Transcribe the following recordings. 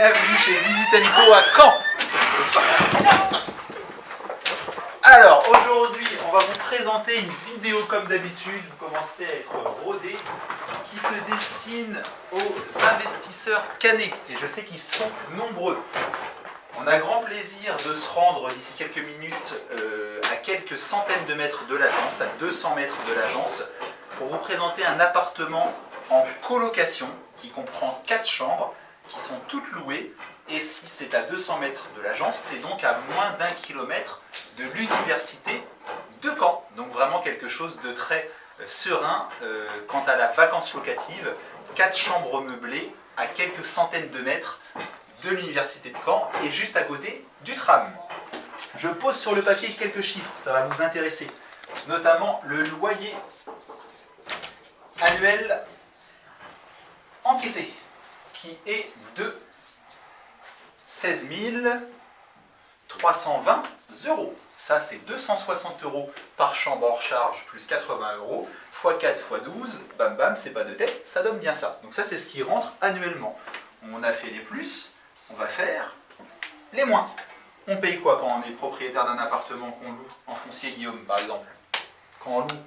bienvenue chez Visite & Co à Caen. Alors aujourd'hui on va vous présenter une vidéo comme d'habitude, vous commencez à être rodés, qui se destine aux investisseurs cannés, et je sais qu'ils sont nombreux. On a grand plaisir de se rendre d'ici quelques minutes à quelques centaines de mètres de l'agence, à 200 mètres de l'agence, pour vous présenter un appartement en colocation qui comprend 4 chambres qui sont toutes louées, et si c'est à 200 mètres de l'agence, c'est donc à moins d'1 kilomètre de l'université de Caen. Donc vraiment quelque chose de très serein quant à la vacance locative. 4 chambres meublées à quelques centaines de mètres de l'université de Caen et juste à côté du tram. Je pose sur le papier quelques chiffres, ça va vous intéresser. Notamment le loyer annuel encaissé, qui est de 16 320 €. Ça, c'est 260 € par chambre hors charge, plus 80 € x 4 x 12, bam bam, c'est pas de tête, ça donne bien ça. Donc ça, c'est ce qui rentre annuellement. On a fait les plus, on va faire les moins. On paye quoi quand on est propriétaire d'un appartement qu'on loue en foncier, Guillaume, par exemple? Quand on loue,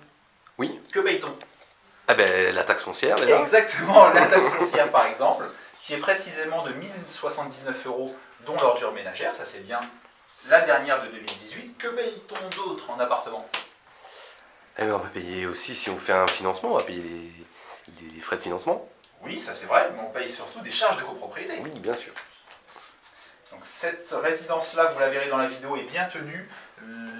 oui. Que paye-t-on? Ah ben, la taxe foncière, déjà. Exactement, la taxe foncière, par exemple, qui est précisément de 1079 €, dont l'ordure ménagère, ça c'est bien la dernière de 2018. Que paye-t-on d'autre en appartement? Eh ben, on va payer aussi, si on fait un financement, on va payer les frais de financement. Oui, ça c'est vrai, mais on paye surtout des charges de copropriété. Oui, bien sûr. Donc cette résidence-là, vous la verrez dans la vidéo, est bien tenue.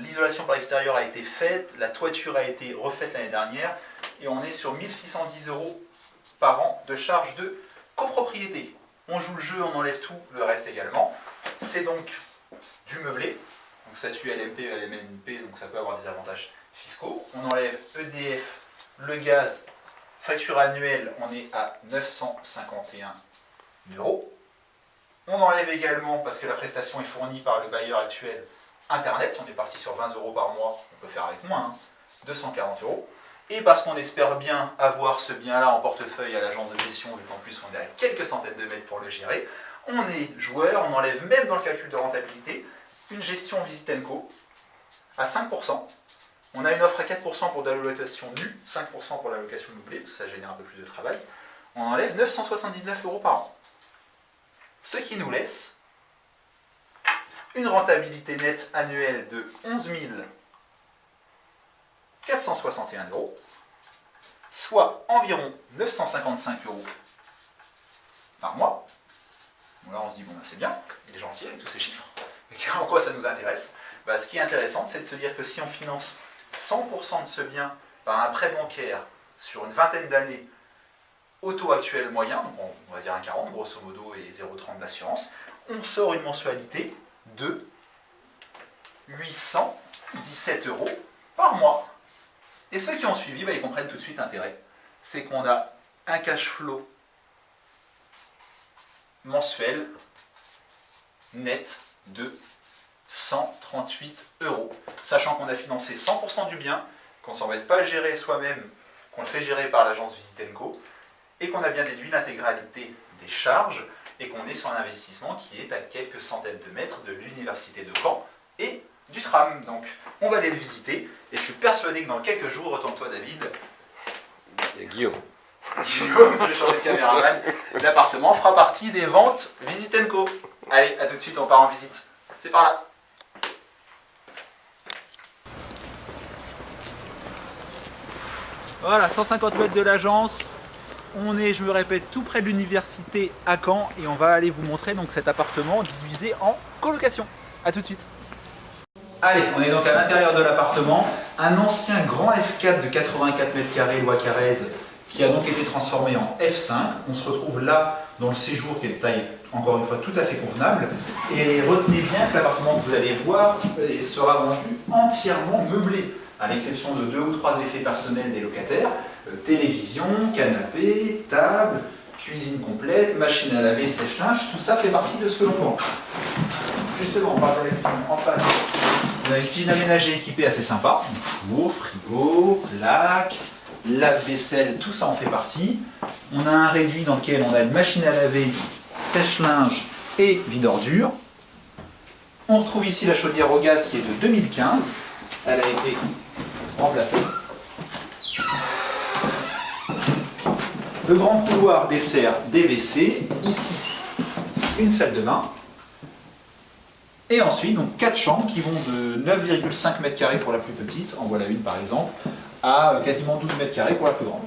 L'isolation par l'extérieur a été faite, la toiture a été refaite l'année dernière, et on est sur 1610 € par an de charges de copropriété. On joue le jeu, on enlève tout, le reste également. C'est donc du meublé, donc statut LMP, LMNP, donc ça peut avoir des avantages fiscaux. On enlève EDF, le gaz, facture annuelle, on est à 951 €. On enlève également, parce que la prestation est fournie par le bailleur actuel, Internet, on est parti sur 20 € par mois, on peut faire avec moins, 240 €. Et parce qu'on espère bien avoir ce bien-là en portefeuille à l'agence de gestion, vu qu'en plus on est à quelques centaines de mètres pour le gérer, on est joueur, on enlève même dans le calcul de rentabilité une gestion Visite & Co à 5%. On a une offre à 4% pour de la location nue, 5% pour la location meublée, parce que ça génère un peu plus de travail. On enlève 979 € par an. Ce qui nous laisse une rentabilité nette annuelle de 11 461 €, soit environ 955 € par mois. Bon, là on se dit, bon ben, c'est bien, il est gentil avec tous ces chiffres, mais en quoi ça nous intéresse? Ce qui est intéressant, c'est de se dire que si on finance 100% de ce bien par un prêt bancaire sur une vingtaine d'années, au taux actuel moyen, donc on va dire 1,40 grosso modo et 0,30 d'assurance, on sort une mensualité de 817 € par mois. Et ceux qui ont suivi, ils comprennent tout de suite l'intérêt. C'est qu'on a un cash flow mensuel net de 138 €. Sachant qu'on a financé 100% du bien, qu'on ne s'embête pas à le gérer soi-même, qu'on le fait gérer par l'agence Visite & Co, et qu'on a bien déduit l'intégralité des charges, et qu'on est sur un investissement qui est à quelques centaines de mètres de l'université de Caen et du tram. Donc on va aller le visiter, et je suis persuadé que dans quelques jours, retourne-toi David, Et Guillaume. Guillaume, j'ai changé de caméraman, l'appartement fera partie des ventes Visite & Co. Allez, à tout de suite, on part en visite. C'est par là. Voilà, 150 mètres de l'agence. On est, je me répète, tout près de l'université à Caen, et on va aller vous montrer donc cet appartement divisé en colocation. A tout de suite. Allez, on est donc à l'intérieur de l'appartement, un ancien grand F4 de 84 mètres carrés, loi Carrez, qui a donc été transformé en F5. On se retrouve là dans le séjour qui est de taille, encore une fois, tout à fait convenable. Et retenez bien que l'appartement que vous allez voir sera vendu entièrement meublé, à l'exception de 2 ou 3 effets personnels des locataires, télévision, canapé, table, cuisine complète, machine à laver, sèche-linge, tout ça fait partie de ce que l'on vend. Justement, on parle de la cuisine en face. On a une cuisine aménagée équipée assez sympa, four, frigo, plaque, lave-vaisselle, tout ça en fait partie. On a un réduit dans lequel on a une machine à laver, sèche-linge et vide ordure. On retrouve ici la chaudière au gaz qui est de 2015. Elle a été remplacée. Le grand couloir dessert des WC. Ici, une salle de bain. Et ensuite, donc 4 chambres qui vont de 9,5 m² pour la plus petite, en voilà une par exemple, à quasiment 12 m² pour la plus grande.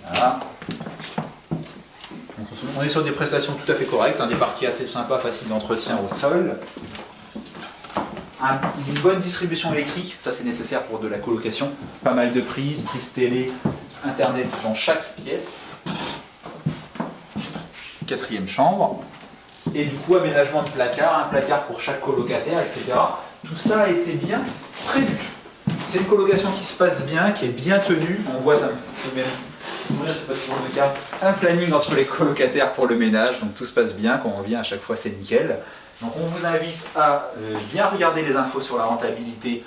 Voilà. Donc, on est sur des prestations tout à fait correctes, des parquets assez sympas, faciles d'entretien au sol. Une bonne distribution électrique, ça c'est nécessaire pour de la colocation. Pas mal de prises, prise télé, internet dans chaque pièce. 4e chambre. Et du coup, aménagement de placard, un placard pour chaque colocataire, etc. Tout ça a été bien prévu. C'est une colocation qui se passe bien, qui est bien tenue. On voit ça, c'est pas toujours le cas. Un planning entre les colocataires pour le ménage, donc tout se passe bien. Quand on vient, à chaque fois, c'est nickel. Donc on vous invite à bien regarder les infos sur la rentabilité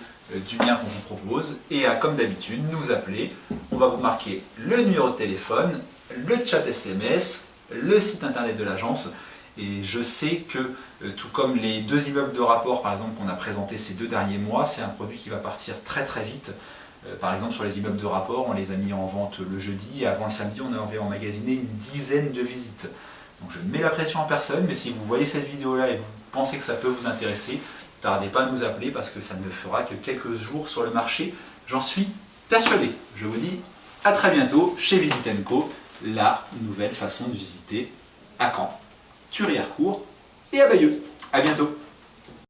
du bien qu'on vous propose et à, comme d'habitude, nous appeler. On va vous marquer le numéro de téléphone, le chat SMS, le site internet de l'agence. Et je sais que, tout comme les 2 immeubles de rapport, par exemple, qu'on a présentés ces 2 derniers mois, c'est un produit qui va partir très très vite. Par exemple, sur les immeubles de rapport, on les a mis en vente le jeudi, et avant le samedi, on avait emmagasiné une dizaine de visites. Donc je ne mets la pression en personne, mais si vous voyez cette vidéo-là et vous pensez que ça peut vous intéresser, ne tardez pas à nous appeler, parce que ça ne fera que quelques jours sur le marché, j'en suis persuadé. Je vous dis à très bientôt chez Visit & Co, la nouvelle façon de visiter à Caen, Thury-Harcourt et à Bayeux. A bientôt.